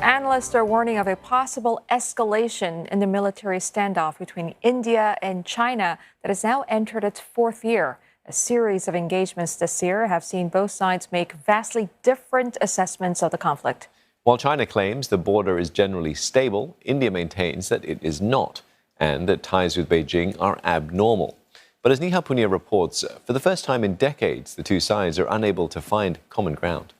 Analysts are warning of a possible escalation in the military standoff between India and China that has now entered its fourth year. A series of engagements this year have seen both sides make vastly different assessments of the conflict. While China claims the border is generally stable, India maintains that it is not, and that ties with Beijing are abnormal. But as Neha Poonia reports, for the first time in decades, the two sides are unable to find common ground.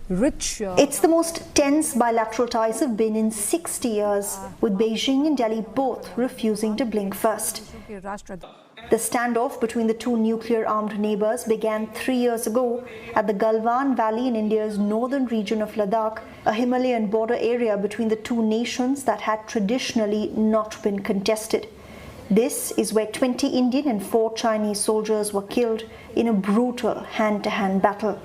It's the most tense bilateral ties have been in 60 years, with Beijing and Delhi both refusing to blink first. The standoff between the two nuclear-armed neighbors began 3 years ago at the Galwan Valley in India's northern region of Ladakh, a Himalayan border area between the two nations that had traditionally not been contested. This is where 20 Indian and 4 Chinese soldiers were killed in a brutal hand-to-hand battle.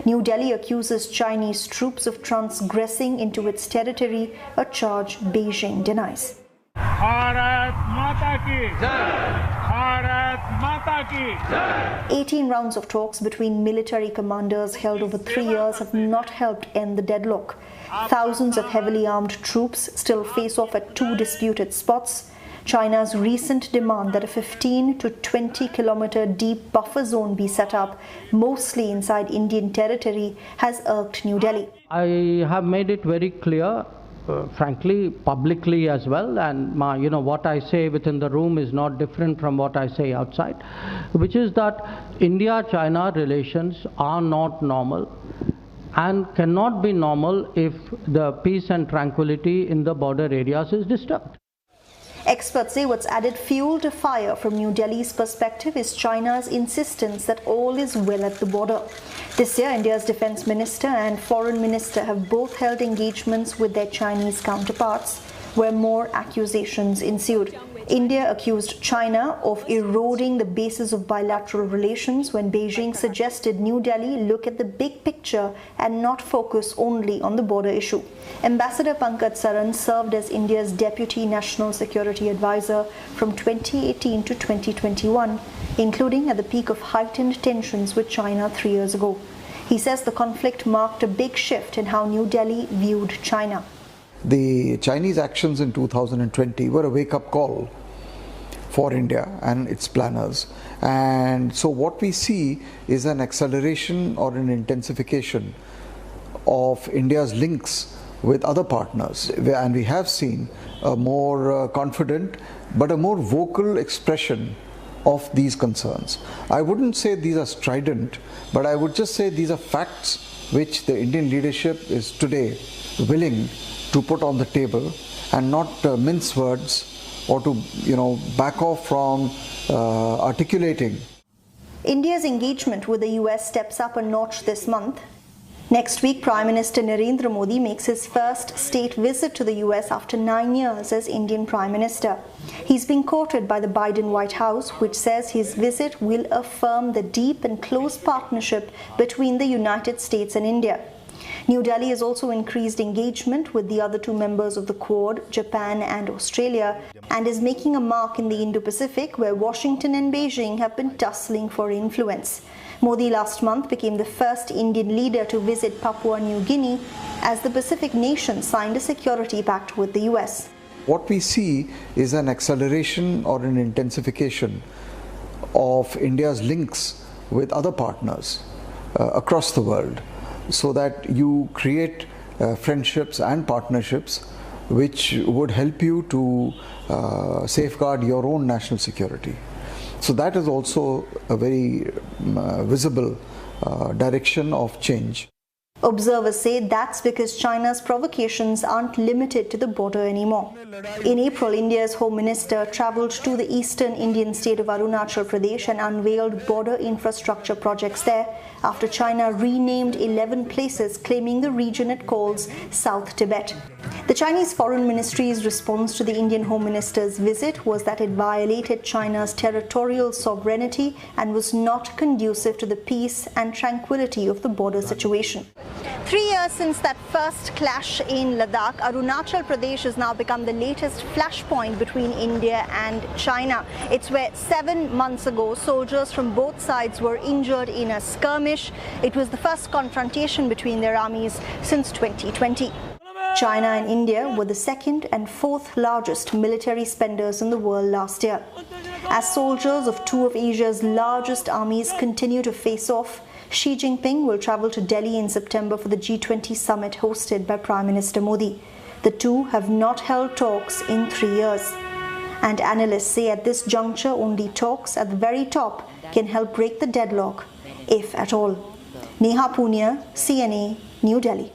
New Delhi accuses Chinese troops of transgressing into its territory, a charge Beijing denies. Bharat Mata ki Jai! Bharat Mata ki Jai! 18 rounds of talks between military commanders held over 3 years have not helped end the deadlock. Thousands of heavily armed troops still face off at 2 disputed spots. China's recent demand that a 15 to 20-kilometer deep buffer zone be set up, mostly inside Indian territory, has irked New Delhi. I have made it very clear, frankly, publicly as well, and what I say within the room is not different from what I say outside, which is that India-China relations are not normal and cannot be normal if the peace and tranquility in the border areas is disturbed. Experts say what's added fuel to fire from New Delhi's perspective is China's insistence that all is well at the border. This year, India's defense minister and foreign minister have both held engagements with their Chinese counterparts, where more accusations ensued. India accused China of eroding the basis of bilateral relations when Beijing suggested New Delhi look at the big picture and not focus only on the border issue. Ambassador Pankaj Saran served as India's Deputy National Security Advisor from 2018 to 2021, including at the peak of heightened tensions with China 3 years ago. He says the conflict marked a big shift in how New Delhi viewed China. The Chinese actions in 2020 were a wake-up call for India and its planners, and so what we see is an acceleration or an intensification of India's links with other partners, and we have seen a more confident but a more vocal expression of these concerns. I wouldn't say these are strident, but I would just say these are facts which the Indian leadership is today willing to put on the table and not mince words or to back off from articulating. India's engagement with the US steps up a notch this month. Next week, Prime Minister Narendra Modi makes his first state visit to the US after 9 years as Indian Prime Minister. He's being courted by the Biden White House, which says his visit will affirm the deep and close partnership between the United States and India. New Delhi has also increased engagement with the other 2 members of the Quad, Japan and Australia, and is making a mark in the Indo-Pacific, where Washington and Beijing have been tussling for influence. Modi last month became the first Indian leader to visit Papua New Guinea as the Pacific nation signed a security pact with the US. What we see is an acceleration or an intensification of India's links with other partners across the world, so that you create friendships and partnerships which would help you to safeguard your own national security. So that is also a very visible direction of change. Observers say that's because China's provocations aren't limited to the border anymore. In April, India's Home Minister travelled to the eastern Indian state of Arunachal Pradesh and unveiled border infrastructure projects there after China renamed 11 places, claiming the region it calls South Tibet. The Chinese Foreign Ministry's response to the Indian Home Minister's visit was that it violated China's territorial sovereignty and was not conducive to the peace and tranquility of the border situation. 3 years since that first clash in Ladakh, Arunachal Pradesh has now become the latest flashpoint between India and China. It's where 7 months ago, soldiers from both sides were injured in a skirmish. It was the first confrontation between their armies since 2020. China and India were the second and fourth largest military spenders in the world last year. As soldiers of two of Asia's largest armies continue to face off, Xi Jinping will travel to Delhi in September for the G20 summit hosted by Prime Minister Modi. The two have not held talks in 3 years. And analysts say at this juncture only talks at the very top can help break the deadlock, if at all. Neha, Poonia, CNA, New Delhi.